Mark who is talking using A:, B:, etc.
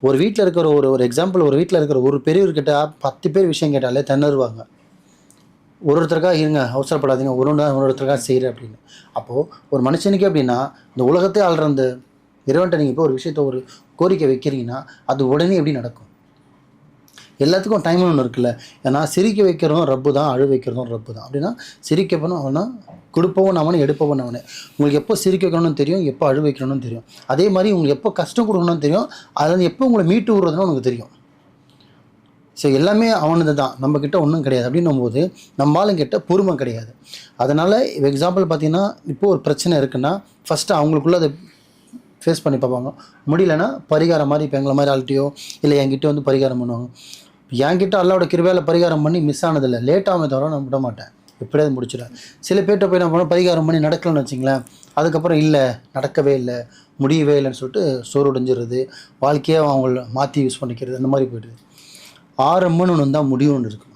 A: ஒரு வீட்ல இருக்கிற ஒரு ஒரு எக்ஸாம்பிள் ஒரு வீட்ல இருக்கிற ஒரு பெரியவர்கிட்ட 10 பேர் விஷயம் கேட்டாலே திணறுவாங்க. ஒருத்தருக்கா இருங்க அவசரப்படாதீங்க. ஒருத்தருக்கா செய்றேன் அப்படின்னு. அப்போ ஒரு மனுஷனுக்கே அப்படின்னா, இந்த உலகத்தையே ஆள்ற அந்த இறைவன்ட்ட நீங்க போய் ஒரு விஷயத்த ஒரு கோரிக்கை வைக்கிறீங்கன்னா, அது உடனே எப்படி நடக்கும்? எல்லாத்துக்கும் டைம்னு ஒண்ணு இருக்குல்ல. ஏன்னா சிரிக்க வைக்கிறதும் ரப்பு தான், அழ வைக்கிறதும் ரப்பு தான். அப்படின்னா சிரிக்கப்பனும் அவன் தான், குடுப்பவன் அவனே, எடுப்பவன் அவனே. உங்களுக்கு எப்போ சிரிக்க வைக்கணும்னு தெரியும், எப்போ அழ வைக்கணும்னு தெரியும். அதே மாரி உங்களுக்கு எப்போ கஷ்டம் குடுக்கணும்னு தெரியும். அதுலருந்து எப்போ உங்கள மீட்டு விடுறதுன்னு உனக்கு தெரியும். ஸோ எல்லாமே அவனது தான். நம்மகிட்ட ஒண்ணும் கிடையாது. அப்படின்னும்போது, நம்ம ஆளுங்கிட்ட பொறுமை கிடையாது. அதனால எக்ஸாம்பிள் பார்த்தீங்கன்னா, இப்போ ஒரு பிரச்சனை இருக்குன்னா, ஃபர்ஸ்ட்டு அவங்களுக்குள்ள அத ஃபேஸ் பண்ணி பார்ப்பாங்க. முடியலன்னா, பரிகாரம் மாரி இப்ப எங்கள மாரி ஆள்ட்டயோ, இல்ல என்கிட்ட வந்து பரிகாரம் பண்ணுவாங்க. என்கிட்ட அல்லாவோட கிருபையால பரிகாரம் பண்ணி மிஸ் ஆனதில்ல. லேட் ஆகுமே தவிர நான் விட மாட்டேன். எப்படியாவது முடிச்சுருவேன். சில பேர்ட்ட போய் நான் போனா பரிகாரம் பண்ணி நடக்கலன்னு வச்சுங்களேன், அதுக்கப்புறம் இல்ல, நடக்கவே இல்ல, முடியவே இல்லன்னு சொல்லிட்டு சோர்வடைஞ்சிறது, வாழ்க்கையே அவங்கள மாத்தி யூஸ் பண்ணிக்கிறது, அந்த மாரி போயிடுது. ஆரம்பம்னு ஒண்ணு இருந்தா முடிவுன்னு ஒண்ணு இருக்கு.